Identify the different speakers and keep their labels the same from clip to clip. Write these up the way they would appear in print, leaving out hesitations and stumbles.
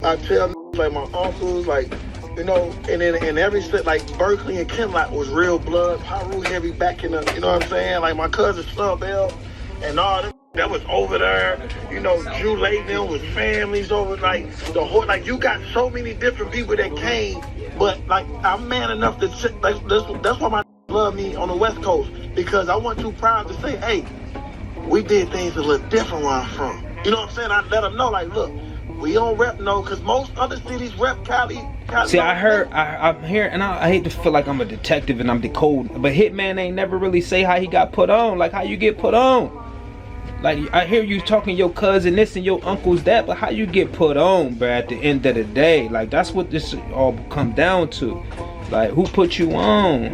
Speaker 1: I tell like my uncles, like, you know, and then in every state, like Berkeley and Kenlock was real blood, Paru heavy back in the, you know what I'm saying? Like my cousin Snubell and all them that was over there, you know, Drew Layton was families over, like the whole, like you got so many different people that came, but like I'm man enough to like that's why my love me on the West Coast, because I wasn't too proud to say, hey, we did things a little different where I'm from. You know what I'm saying? I let them know, like, look, we don't rep no, because most other cities rep Cali.
Speaker 2: See, I'm here, and I hate to feel like I'm a detective and I'm decoding, but Hitman ain't never really say how he got put on, like how you get put on. Like, I hear you talking your cousin this and your uncle's that, but how you get put on, bruh, at the end of the day? Like, that's what this all come down to. Like, who put you on?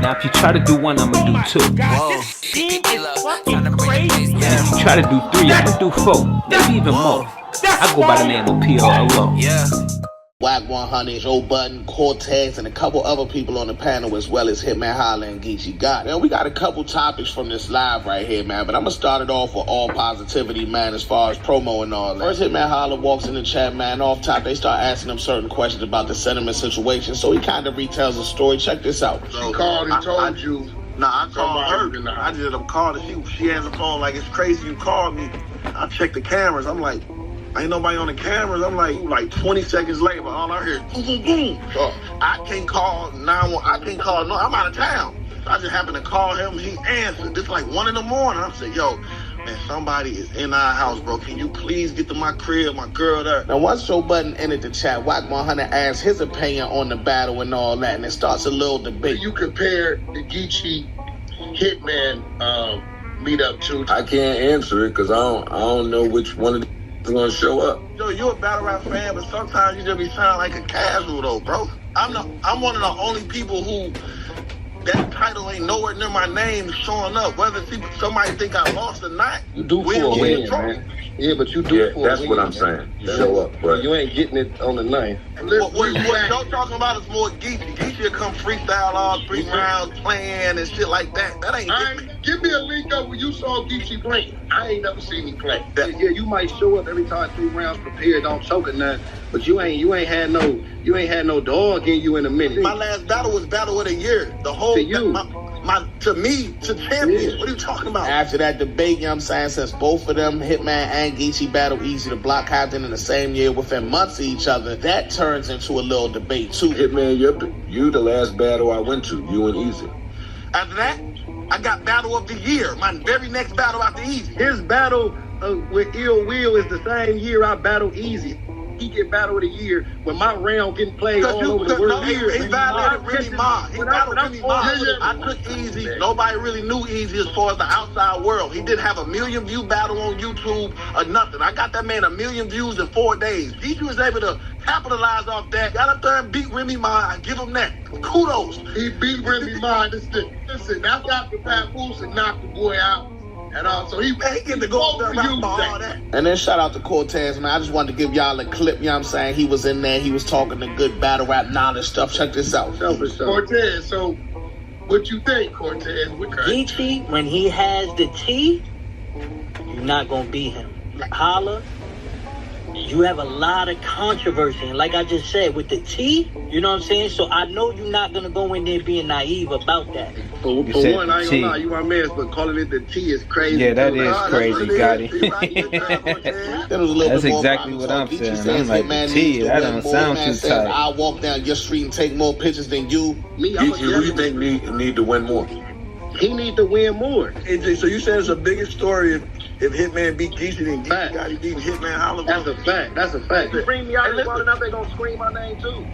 Speaker 2: Now, if you try to do one, I'ma do two.
Speaker 3: Whoa.
Speaker 2: Crazy. If you try to do three, I'ma do four. Maybe even more. I go by the name of PRLO.
Speaker 3: Yeah.
Speaker 4: Wack 100, Joe Budden, Cortez, and a couple other people on the panel, as well as Hitman, Holla, and Geechi Gotti. Man, we got a couple topics from this live right here, man, but I'm gonna start it off with all positivity, man, as far as promo and all that. First, Hitman Holla walks in the chat, man. Off top, they start asking him certain questions about the sentiment situation, so he kind of retells the story. Check this out.
Speaker 1: She called and told you. Nah, I called her. I just called her. She has a phone like, it's crazy you called me. I checked the cameras. I'm like, ain't nobody on the cameras. I'm like 20 seconds later, all I hear, boom, boom. So I can't call 911. I can't call, no, I'm out of town. So I just happened to call him. He answered. It's like 1 in the morning. I said, yo, man, somebody is in our house, bro. Can you please get to my crib, my girl there?
Speaker 4: Now, once Joe Budden entered the chat, Wack 100 asks his opinion on the battle and all that, and it starts a little debate.
Speaker 1: You compare the Geechi Hitman meet up to?
Speaker 5: I can't answer it because I don't know which one of them is going to show up.
Speaker 1: Yo, you a battle rap fan, but sometimes you just be sounding like a casual though, bro. I'm one of the only people who that title ain't nowhere near my name showing up. Whether somebody think I lost or not,
Speaker 6: you do for a win, man. Yeah, but you do for a win.
Speaker 5: That's what I'm saying. You show up, but
Speaker 6: you ain't getting it on the ninth.
Speaker 1: What y'all talking about is more Geechi. Geechi will come freestyle all 3 rounds playing and shit like that. That ain't
Speaker 6: give me a link up where you saw Geechi playing. I ain't never seen him play. Yeah, you might show up every time 3 rounds prepared, don't choke or nothing, but you ain't had no dog in you in a minute.
Speaker 1: My last battle was battle of the year. The whole to me, to champion. Yeah. What are you talking about?
Speaker 4: After that debate, you know what I'm saying, since both of them, Hitman and Geechi, battled easy, the block happened in the same year within months of each other, that turns into a little debate too.
Speaker 5: Hitman, you the last battle I went to, you and Easy.
Speaker 1: After that, I got battle of the year. My very next battle after Easy.
Speaker 6: His battle with Ill Will is the same year I battled Easy. He get battle of the year when my round getting played all over the world.
Speaker 1: He violated Remy Ma. He battled Remy Ma. I took Easy. Nobody really knew Easy as far as the outside world. He didn't have a 1 million view battle on YouTube or nothing. I got that man 1 million views in 4 days. Geechi was able to capitalize off that. Got up there and beat Remy Ma. I give him that. Kudos.
Speaker 6: He beat Remy Ma. Listen, that's after Papoose and knocked the boy out. And so he get to go up there and all that.
Speaker 4: And then shout out to Cortez, man. I just wanted to give y'all a clip, you know what I'm saying? He was in there, he was talking the good battle rap knowledge stuff. Check this out.
Speaker 6: Cortez, so what you think, Cortez?
Speaker 7: Geechi, when he has the T, you're not gonna beat him. Holla, you have a lot of controversy, and like I just said, with the T, you know what I'm saying? So I know you're not gonna go in there being naive about that.
Speaker 6: For one, I ain't gonna lie, you my man, but calling it the T is crazy.
Speaker 2: Yeah, that is crazy, Gotti. That's exactly what I'm saying. I'm like, the T, that don't sound too tight.
Speaker 4: I'll walk down your street and take more pictures than you.
Speaker 5: Geechi, who you think need to win more?
Speaker 6: He need to win more.
Speaker 1: AJ, so you said it's a bigger story if Hitman beat Geechi than Geechi Gotti beat Hitman Holla?
Speaker 6: That's a fact. You bring me out here well enough, they gonna scream my name too.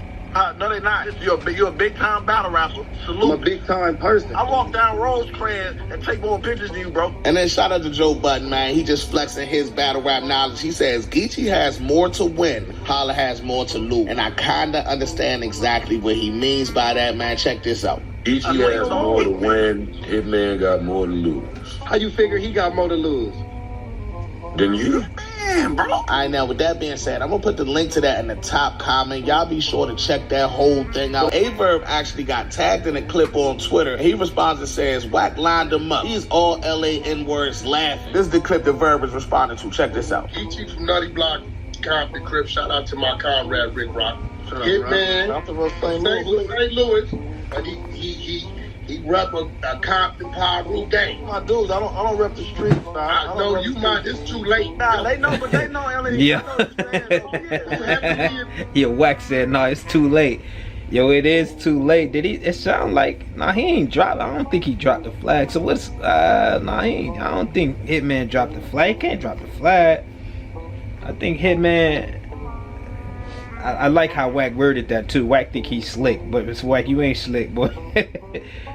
Speaker 1: No, they not. You're a big time battle rapper. Salute.
Speaker 6: I'm a big time person.
Speaker 1: I walk down Rosecrans and take more pictures than you, bro.
Speaker 4: And then shout out to Joe Budden, man. He just flexing his battle rap knowledge. He says Geechi has more to win, Holla has more to lose. And I kinda understand exactly what he means by that, man. Check this out.
Speaker 5: Geechi has more to win, Hitman got more to lose.
Speaker 6: How you figure he got more to lose?
Speaker 5: Than you?
Speaker 1: Man, man, bro.
Speaker 4: All right, now with that being said, I'm gonna put the link to that in the top comment. Y'all be sure to check that whole thing out. VERB actually got tagged in a clip on Twitter. He responds and says, Wack lined him up. He's all LA N-words laughing. This is the clip that VERB is responding to. Check this out.
Speaker 6: Geechi from Nutty Block, Compton Crip. Shout out to my comrade Rick Rock. Hitman, St. Louis. And he rep a Compton Pyro gang.
Speaker 1: My dudes, I don't rep the street.
Speaker 6: I know you might. It's too late.
Speaker 1: Nah, they know, but they know LA.
Speaker 2: Yeah. Yeah, Wack said, no, it's too late. Yo, it is too late. Did he? It sound like, nah, he ain't dropped. I don't think he dropped the flag. So what's, nah, he ain't. I don't think Hitman dropped the flag. He can't drop the flag. I think Hitman, I like how Wack worded that too. Wack think he's slick, but it's Wack, you ain't slick, boy.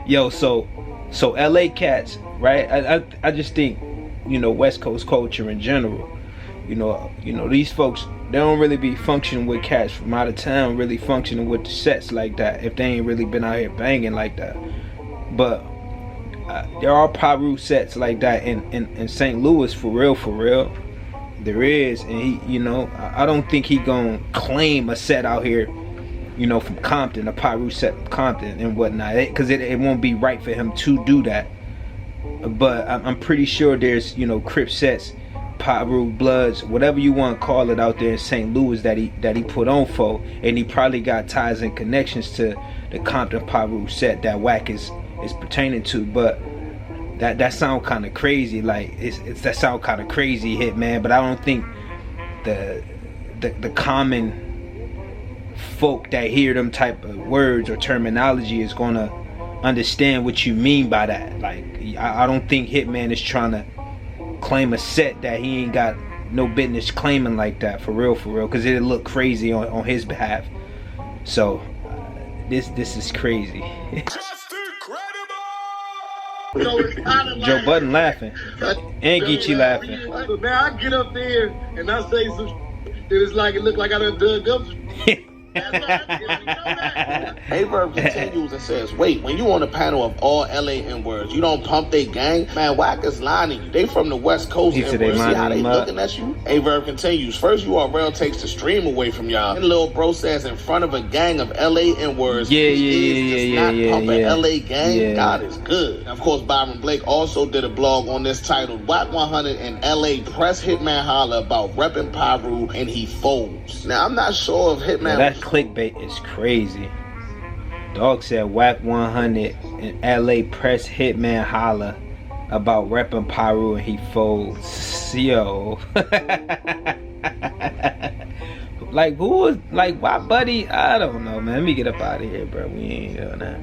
Speaker 2: Yo, so LA cats, right? I just think, you know, West Coast culture in general, you know, these folks, they don't really be functioning with cats from out of town, really functioning with the sets like that if they ain't really been out here banging like that. But there are Pyro sets like that in St. Louis, for real. There is, and he, you know, I don't think he gonna claim a set out here, you know, from Compton, a Pyro set from Compton and whatnot, because it won't be right for him to do that. But I'm pretty sure there's, you know, Crip sets, Pyro Bloods, whatever you want to call it, out there in St. Louis that he put on for, and he probably got ties and connections to the Compton Pyro set that Wack is pertaining to. But that sound kind of crazy, like it's that sound kind of crazy, Hitman. But I don't think the common folk that hear them type of words or terminology is gonna understand what you mean by that. Like, I don't think Hitman is trying to claim a set that he ain't got no business claiming like that, for real, because it'll look crazy on his behalf. So this is crazy. Joe Budden laughing and Geechi laughing.
Speaker 6: Man, I get up there and I say some it look like I done dug up.
Speaker 4: VERB continues and says, wait, when you on a panel of all LA N-words, you don't pump they gang? Man, Wack is lying to you. They from the West Coast. See how they looking at you? VERB continues, first URL takes the stream away from y'all. And Lil Bro says, in front of a gang of LA N-words, pumping LA gang. Yeah. God is good. Of course, Byron Blake also did a blog on this titled, Wack 100 in LA Press Hitman Holla about repping Pyro and he folds. Now, I'm not sure if Hitman...
Speaker 2: clickbait is crazy. Dog said Wack 100 in LA Press Hitman Holla about repping Pyro and he folds. Yo. Like, who was, like, why, buddy? I don't know, man. Let me get up out of here, bro. We ain't doing that.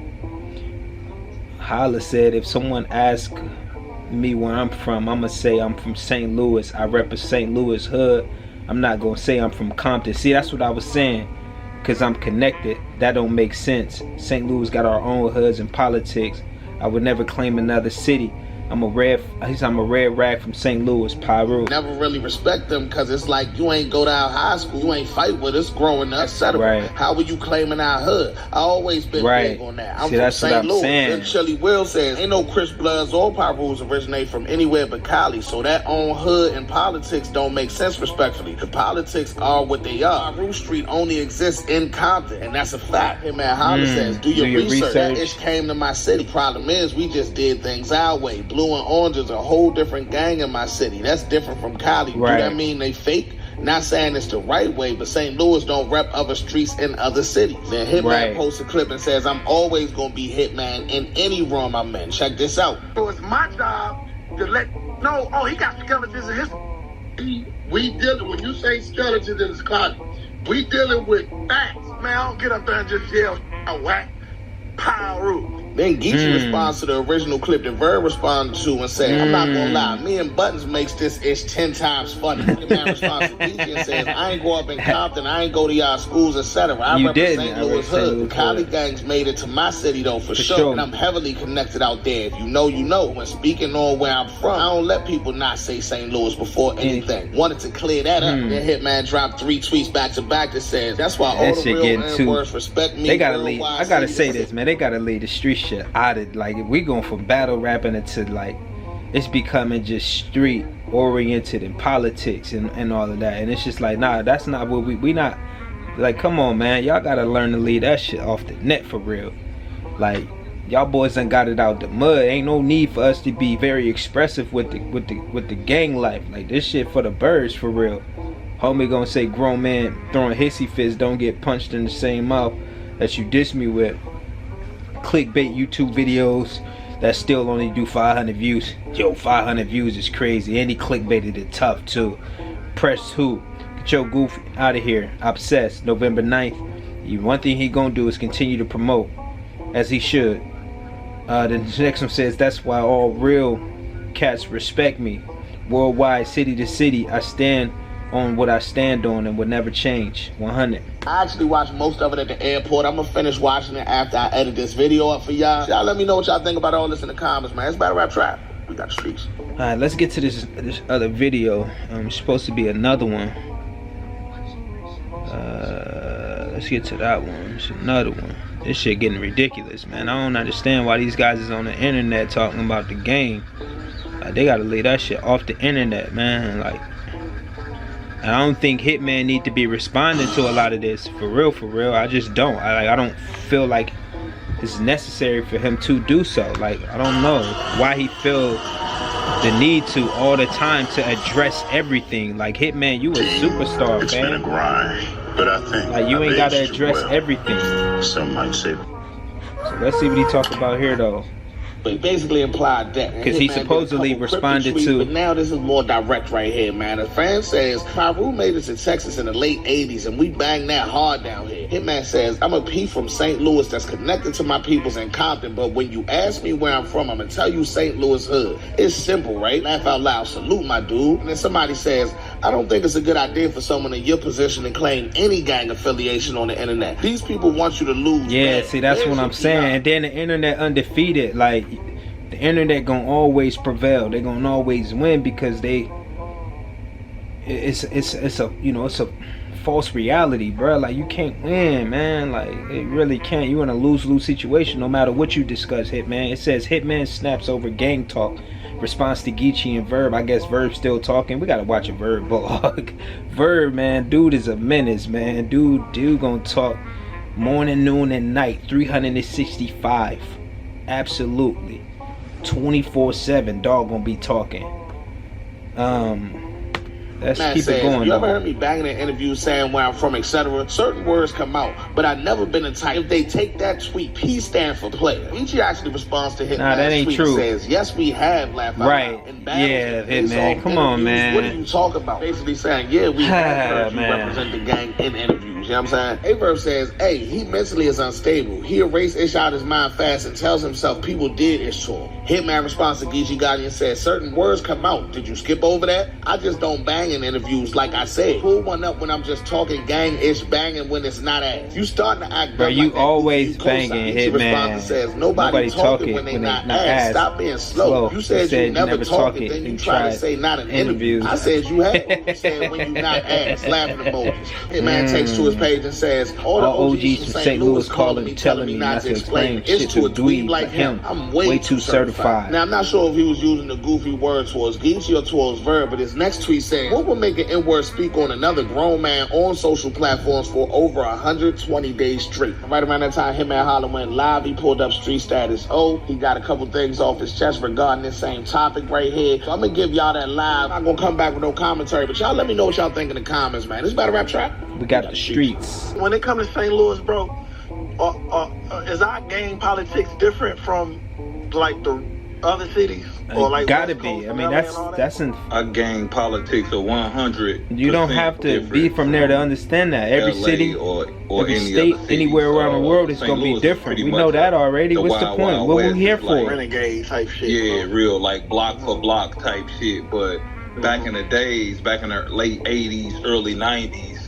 Speaker 2: Holla said, if someone asks me where I'm from, I'ma say I'm from St. Louis. I rep a St. Louis hood. I'm not gonna say I'm from Compton. See, that's what I was saying. Because I'm connected. That don't make sense. St. Louis got our own hoods and politics. I would never claim another city. I'm a red rag from St. Louis, Pyro.
Speaker 4: Never really respect them because it's like you ain't go to our high school, you ain't fight with us growing up, etc.
Speaker 2: Right.
Speaker 4: How were you claiming our hood? I always been big on that. I'm from St. Louis. And Shelly Will says, ain't no Chris Bloods or Pyros originate from anywhere but Cali, so that own hood and politics don't make sense, respectfully. The politics are what they are. Pyro Street only exists in Compton, and that's a fact. Hitman Holla says, do your research. That ish came to my city. Problem is, we just did things our way. Blue and Orange is a whole different gang in my city. That's different from Cali. Right. Do that mean they fake? Not saying it's the right way, but St. Louis don't rep other streets in other cities. Then Hitman posts a clip and says, I'm always gonna be Hitman in any room I'm in. Check this out.
Speaker 1: So it's my job to let know, oh, he got skeletons in his...
Speaker 6: We dealing, when you say skeletons in his closet, we dealing with facts.
Speaker 1: Man, I don't get up there and just yell, Wack, Pyro.
Speaker 4: Then Geechi responds to the original clip that VERB responded to and said, I'm not gonna lie, me and Buttons makes this ish 10 times funny. The man responds to Geechi and says, I ain't go up in Compton, I ain't go to y'all schools, etc. I represent St. Louis hood. The Cali gangs made it to my city though, for sure. And I'm heavily connected out there. If you know, you know. When speaking on where I'm from, I don't let people not say St. Louis before anything. Wanted to clear that up. Then Hitman dropped 3 tweets back to back that says, that's why all the real N-words respect me.
Speaker 2: They gotta leave. I gotta say this, man. They gotta leave the street shit out of, like, if we going from battle rapping into, like, it's becoming just street oriented in politics and all of that. And it's just like, nah, that's not what we not, like, come on, man, y'all gotta learn to leave that shit off the net for real. Like, y'all boys done got it out the mud. Ain't no need for us to be very expressive with the gang life. Like, this shit for the birds for real. Homie gonna say grown man throwing hissy fits don't get punched in the same mouth that you diss me with. Clickbait YouTube videos that still only do 500 views. Yo, 500 views is crazy. And he clickbaited it tough too. Press who? Get your goof out of here. Obsessed. November 9th. One thing he gonna do is continue to promote, as he should. The next one says, that's why all real cats respect me. Worldwide, city to city, I stand on what I stand on and would never change. 100.
Speaker 4: I actually watched most of it at the airport. I'm gonna finish watching it after I edit this video up for y'all. Y'all let me know what y'all think about all this in the comments, man. It's Battle Rap Trap. We got the streets.
Speaker 2: Alright, let's get to this other video. It's supposed to be another one. Let's get to that one. It's another one. This shit getting ridiculous, man. I don't understand why these guys is on the internet talking about the game. Like, they gotta leave that shit off the internet, man. Like, I don't think Hitman need to be responding to a lot of this. For real. I just don't. I don't feel like it's necessary for him to do so. Like, I don't know why he feel the need to all the time to address everything. Like, Hitman, you a superstar, man.
Speaker 3: It's been a grind, but I think
Speaker 2: like, you ain't gotta address everything.
Speaker 3: Some might say.
Speaker 2: So let's see what he talked about here, though.
Speaker 4: But he basically implied that.
Speaker 2: Because he supposedly responded to...
Speaker 4: But now this is more direct right here, man. A fan says, Pyru made it to Texas in the late 80s, and we bang that hard down here. Hitman says, I'm a P from St. Louis that's connected to my peoples in Compton, but when you ask me where I'm from, I'm going to tell you St. Louis hood. It's simple, right? Laugh out loud. Salute, my dude. And then somebody says, I don't think it's a good idea for someone in your position to claim any gang affiliation on the internet. These people want you to lose.
Speaker 2: Yeah,
Speaker 4: man.
Speaker 2: see, that's what I'm saying. And then the internet undefeated. Like, the internet gonna always prevail. They gonna always win because it's a false reality, bro. Like, you can't win, man. Like, it really can't. You in a lose-lose situation no matter what you discuss, Hitman. It says Hitman snaps over gang talk. Response to Geechi and VERB. I guess VERB still talking. We gotta watch a VERB vlog. VERB, man, dude is a menace, man. Dude gonna talk morning, noon, and night. 365. Absolutely. 24/7. Dog gonna be talking. Let's keep it going.
Speaker 4: You ever heard me banging in interviews saying where I'm from, etc.? Certain words come out, but I've never been a type. If they take that tweet, P stands for player. Geechi actually responds to Hitman's
Speaker 2: nah, that ain't
Speaker 4: tweet.
Speaker 2: True.
Speaker 4: Says, yes, we have laughed out
Speaker 2: right.
Speaker 4: loud.
Speaker 2: Yeah, Hitman. Come on, man.
Speaker 4: What are you talking about? Basically saying, yeah, we have heard you represent the gang in interviews. You know what I'm saying? A-Verb says, hey, he mentally is unstable. He erased Ish out his mind fast and tells himself people did Ish to him. Hitman responds to Geechi Gotti and says, certain words come out. Did you skip over that? I just don't bang in interviews like I said. Pull one up when I'm just talking gang-ish, banging when it's not ass. You starting to act
Speaker 2: bro, you
Speaker 4: like
Speaker 2: always banging, Hitman.
Speaker 4: Responds says, nobody talking when they not ass. Stop being slow. You said you never talking, then you try to say not an interview. I said you have. You said when you not ass. Laughing emojis. Hitman takes to his page and says, all the OGs from St. Louis calling me, telling me not to explain it's to a dweeb like him. I'm way too certified. Now, I'm not sure if he was using the goofy word towards Geechi or towards VERB, but his next tweet saying, what would make an N-word speak on another grown man on social platforms for over 120 days straight? Right around that time, Hitman Holla went live. He pulled up street status. He got a couple things off his chest regarding this same topic right here. So I'm going to give y'all that live. I'm not going to come back with no commentary, but y'all let me know what y'all think in the comments, man. This Battle Rap Trap.
Speaker 2: We got the streets.
Speaker 1: When it comes to St. Louis, bro, is our gang politics different from, like, the other cities? Or like
Speaker 2: gotta be. I mean, that's in
Speaker 8: our gang politics are 100.
Speaker 2: You don't have to be from there to understand that. Every
Speaker 8: LA
Speaker 2: city
Speaker 8: or
Speaker 2: every
Speaker 8: any
Speaker 2: state,
Speaker 8: other city,
Speaker 2: anywhere around the world is
Speaker 8: St.
Speaker 2: gonna be
Speaker 8: Louis
Speaker 2: different. We know that already. What's the point? What we here for?
Speaker 1: Renegade type shit.
Speaker 8: Yeah, real like block for block type shit. But back in the days, back in the late 80s, early 90s,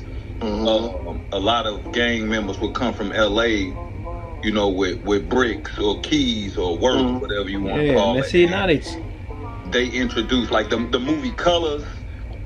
Speaker 8: a lot of gang members would come from LA. You know, with bricks or keys or work, whatever you want to call it.
Speaker 2: See, now
Speaker 8: they introduced like the movie Colors,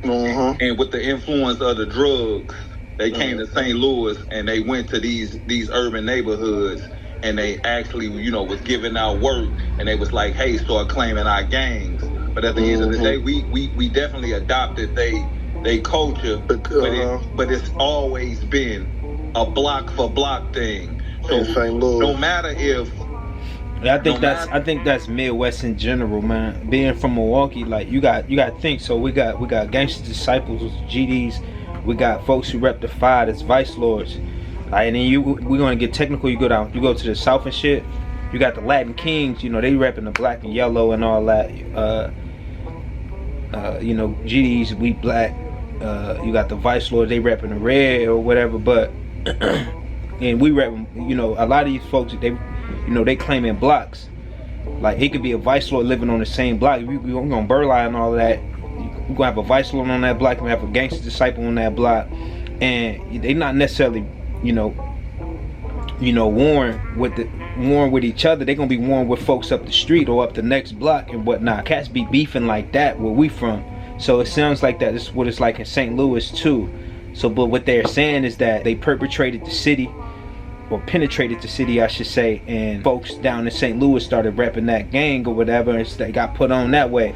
Speaker 8: and with the influence of the drugs, they came to St. Louis and they went to these urban neighborhoods and they actually, was giving out work and they was like, hey, start claiming our gangs. But at the end of the day, we definitely adopted they culture, but it's always been a block for block thing. So no matter if
Speaker 2: I think that's Midwest in general, man. Being from Milwaukee, like you got to think. So we got gangster disciples, GDs. We got folks who rep the five, that's vice lords. Like, and then we're gonna get technical. You go to the South and shit. You got the Latin Kings. You know, they repping the black and yellow and all that. You know, GDs, we black. You got the vice lords. They repping the red or whatever. But and we rep. You know, a lot of these folks, they claiming blocks. Like, it could be a vice lord living on the same block. We're gonna Burleigh and all of that. We're gonna have a vice lord on that block. We're gonna have a gangster disciple on that block. And they not necessarily, warring with each other. They're gonna be warring with folks up the street or up the next block and whatnot. Cats be beefing like that where we from. So it sounds like that. This is what it's like in St. Louis too. So, but what they're saying is that they perpetrated the city, or penetrated the city, I should say, and folks down in St. Louis started repping that gang or whatever, and they got put on that way.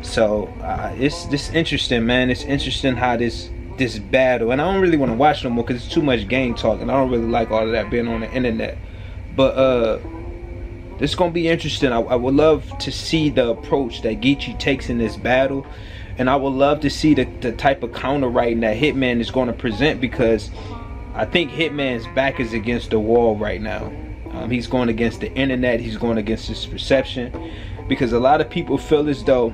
Speaker 2: So it's interesting, man. It's interesting how this battle, and I don't really want to watch no more because it's too much gang talk, and I don't really like all of that being on the internet. But this is gonna be interesting. I would love to see the approach that Geechi takes in this battle, and I would love to see the type of counter writing that Hitman is going to present, because I think Hitman's back is against the wall right now. He's going against the internet. He's going against his perception, because a lot of people feel as though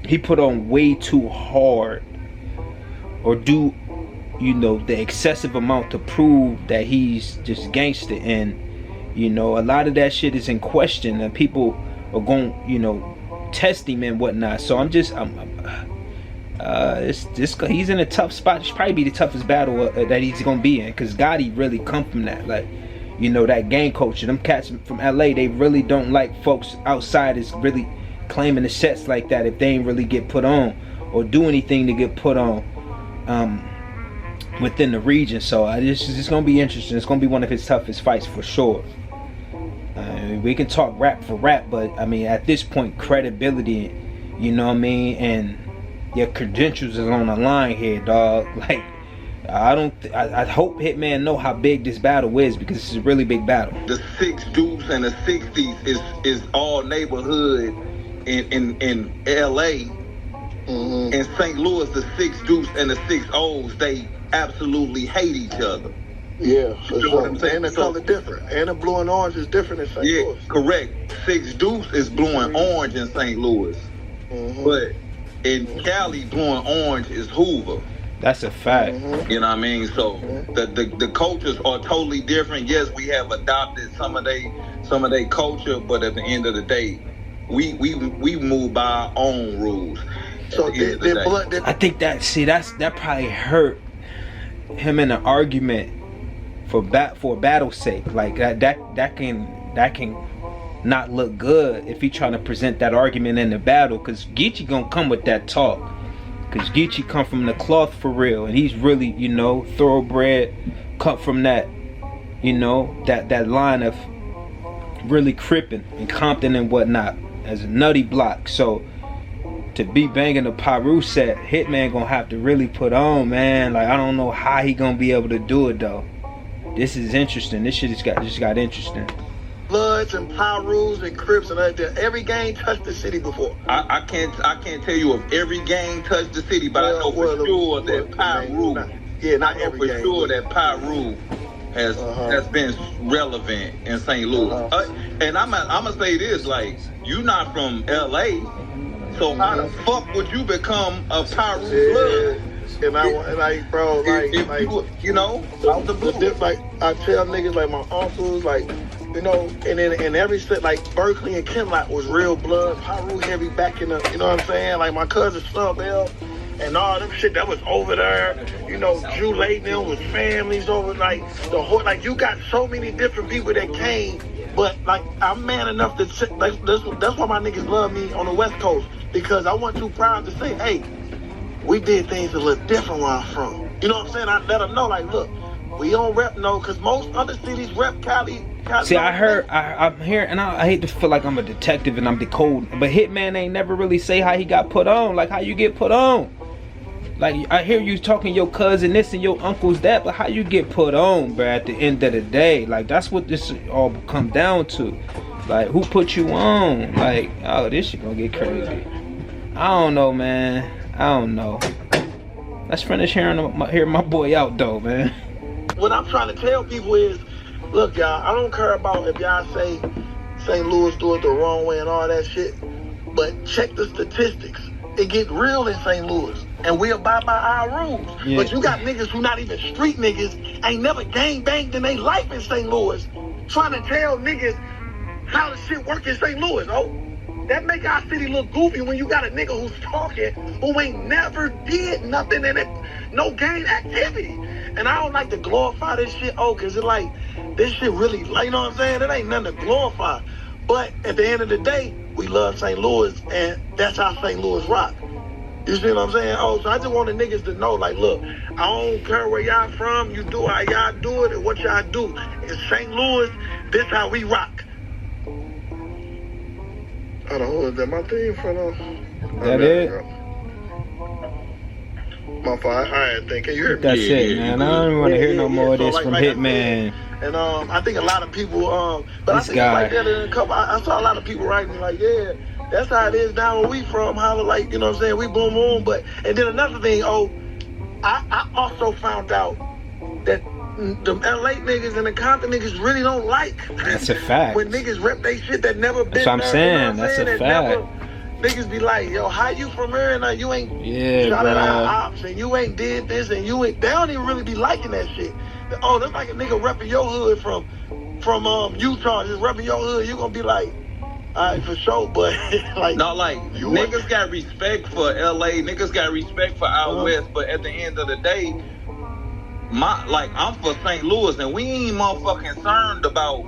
Speaker 2: he put on way too hard, or do the excessive amount to prove that he's just gangster. And a lot of that shit is in question, and people are going test him and whatnot. So he's in a tough spot. It should probably be the toughest battle that he's gonna be in, because Gotti really come from that, like, that gang culture. Them cats from LA, they really don't like folks outside is really claiming the sets like that if they ain't really get put on or do anything to get put on within the region. So it's gonna be interesting. It's gonna be one of his toughest fights for sure. We can talk rap for rap, but I mean, at this point, credibility, and your credentials is on the line here, dog. Like, I hope Hitman know how big this battle is, because it's a really big battle.
Speaker 8: The 6 Deuce and the 60s is all neighborhood in LA. In St. Louis, the 6 Deuce and the 6 O's, they absolutely hate each other.
Speaker 1: Yeah, for sure. And the color different. And the blue and orange is different in St. Louis.
Speaker 8: Yeah, correct. 6 Deuce is blue and orange in St. Louis. But in Cali, blue and orange is Hoover.
Speaker 2: That's a fact.
Speaker 8: You know what I mean? So the cultures are totally different. Yes, we have adopted some of their culture, but at the end of the day, we move by our own rules.
Speaker 1: So
Speaker 2: I think that probably hurt him in an argument for battle's sake. Like that can not look good if he trying to present that argument in the battle, because Geechi gonna come with that talk, because Geechi come from the cloth for real, and he's really thoroughbred, cut from that that line of really Crippin and Compton and whatnot as a nutty block. So to be banging the Pyru set, Hitman gonna have to really put on, man. Like, I don't know how he gonna be able to do it though. This is interesting. This shit just got interesting.
Speaker 1: Bloods and Pyrus and Crips and every gang touched the city before.
Speaker 8: I can't tell you if every gang touched the city, but I know for sure that Pyru.
Speaker 1: Not every gang.
Speaker 8: For sure that Pyru has been relevant in St. Louis. And I'm gonna say this: like, you not from LA. So how the fuck would you become a Pyru blood?
Speaker 1: And I bro, like
Speaker 8: out the blue.
Speaker 1: Like, I tell niggas, like, my uncles, like, and then in every state, like, Berkeley and Kenlock was real blood, Pyru heavy back in the, you know what I'm saying? Like, my cousin Snubell and all them shit that was over there, Drew Layton, them was families over, like, the whole, like, you got so many different people that came, but, like, I'm man enough to, like, that's why my niggas love me on the West Coast, because I wasn't too proud to say, hey, we did things a little different where I'm from. You know what I'm saying? I let them know, like, look, we don't rep because most other cities rep Cali
Speaker 2: See, I'm here, and I hate to feel like I'm a detective and I'm decoding, but Hitman ain't never really say how he got put on, like how you get put on. Like, I hear you talking your cousin this and your uncle's that, but how you get put on, bro, at the end of the day? Like, that's what this all come down to. Like, who put you on? Like, oh, this shit gonna get crazy. I don't know, man. I don't know. Let's finish hearing my boy out, though, man.
Speaker 1: What I'm trying to tell people is, look, y'all, I don't care about if y'all say St. Louis do it the wrong way and all that shit, but check the statistics. It get real in St. Louis, and we abide by our rules. Yeah. But you got niggas who not even street niggas, ain't never gang banged in their life in St. Louis, trying to tell niggas how the shit work in St. Louis, oh? That make our city look goofy when you got a nigga who's talking who ain't never did nothing in it, no gang activity. And I don't like to glorify this shit, cause it's like, this shit really, like, you know what I'm saying? It ain't nothing to glorify. But at the end of the day, we love St. Louis, and that's how St. Louis rock. You see what I'm saying? So I just want the niggas to know, like, look, I don't care where y'all from, you do how y'all do it and what y'all do. In St. Louis, this how we rock. Hold on, is that my thing for now?
Speaker 2: That it?
Speaker 1: My fault. All right, then. Can you hear me?
Speaker 2: That's it, man. I don't even want to hear no more of this from Hitman.
Speaker 1: And I think a lot of people, but
Speaker 2: this guy.
Speaker 1: Like that in a couple, I saw a lot of people writing like, yeah, that's how it is down where we from, Holla, like, you know what I'm saying, we boom boom. But, and then another thing, I also found out that the LA niggas and the Compton niggas really don't like.
Speaker 2: That's a fact.
Speaker 1: When niggas rep they shit that never been there.
Speaker 2: That's what I'm saying.
Speaker 1: You know what
Speaker 2: That's a fact.
Speaker 1: Niggas be like, yo, how you from here and you ain't shot at our ops and you ain't did this and you ain't, they don't even really be liking that shit. Oh, that's like a nigga repping your hood from Utah, just repping your hood. You gonna be like, all right, for sure, but like,
Speaker 8: not like niggas got respect for LA, niggas got respect for out west, but at the end of the day, I'm for St. Louis, and we ain't motherfucking concerned about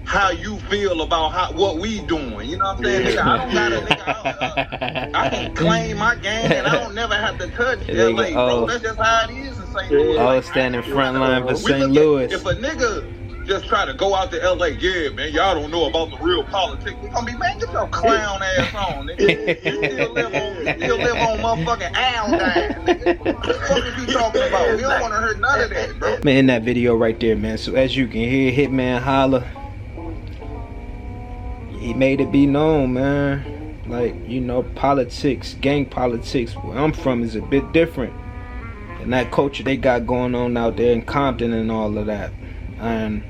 Speaker 8: how you feel about what we doing. You know what I'm saying? Yeah. I can claim my game, and I don't never have to touch LA, bro. That's just how it is in St. Louis.
Speaker 2: Like, standing front line for St. Louis.
Speaker 8: If a nigga just try to go out to LA, yeah, man, y'all don't know about the real politics. We gonna be, man, get your clown ass on, nigga. You still live on motherfucking Aldine, nigga. What the fuck is you talking about? We don't want to hurt none of that, bro.
Speaker 2: Man, in that video right there, man. So as you can hear, Hitman Holla, he made it be known, man. Like, you know, politics, gang politics, where I'm from is a bit different than that culture they got going on out there in Compton and all of that. And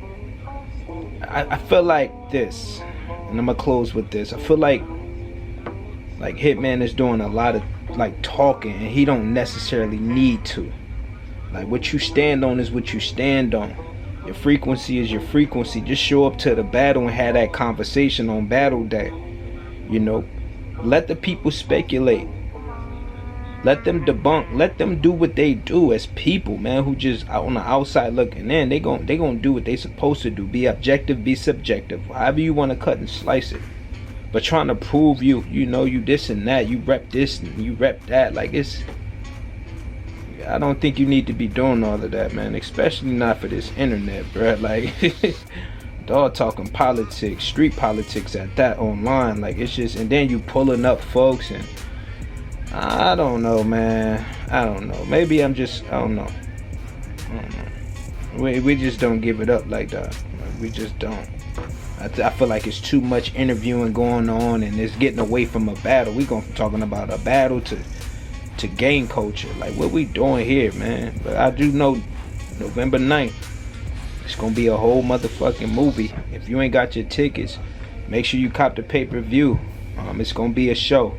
Speaker 2: I feel like this, and I'm gonna close with this. I feel like Hitman is doing a lot of like talking, and he don't necessarily need to. Like, what you stand on is what you stand on. Your frequency is your frequency. Just show up to the battle and have that conversation on battle day. You know, let the people speculate. Let them debunk. Let them do what they do as people, man, who just on the outside looking in. They gonna do what they supposed to do. Be objective, be subjective. However you want to cut and slice it. But trying to prove you know, you this and that. You rep this and you rep that. Like, it's... I don't think you need to be doing all of that, man. Especially not for this internet, bro. Like, dog talking politics, street politics at that online. Like, it's just, and then you pulling up folks, and I don't know, man. I don't know. Maybe I'm just, I don't know. We just don't give it up like that. We just don't. I feel like it's too much interviewing going on, and it's getting away from a battle. We gonna talking about a battle to game culture. Like, what we doing here, man? But I do know November 9th, it's gonna be a whole motherfucking movie. If you ain't got your tickets, make sure you cop the pay-per-view. It's gonna be a show.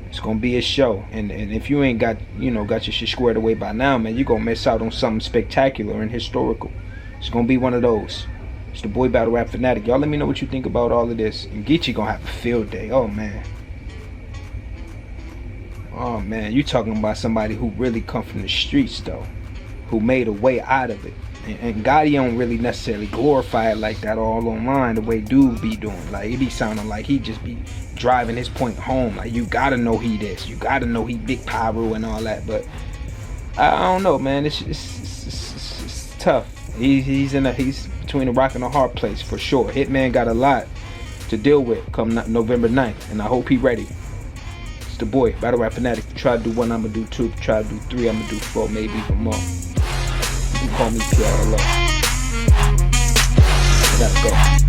Speaker 2: It's gonna be a show. And if you ain't got your shit squared away by now, man, you gonna miss out on something spectacular and historical. It's gonna be one of those. It's the boy battle rap fanatic. Y'all let me know what you think about all of this. And Geechi gonna have a field day. Oh man. Oh man, you talking about somebody who really come from the streets though, who made a way out of it. And Gotti don't really necessarily glorify it like that all online the way dude be doing. Like, it be sounding like he just be driving his point home. Like, you gotta know he this, you gotta know he big pyro and all that. But I don't know, man. It's tough. He's between a rock and a hard place for sure. Hitman got a lot to deal with come November 9th, and I hope he ready. It's the boy, Battle Rap Fanatic. Try to do 1, I'ma do 2. Try to do 3, I'ma do 4, maybe even more. You can call me PRLO. I gotta go.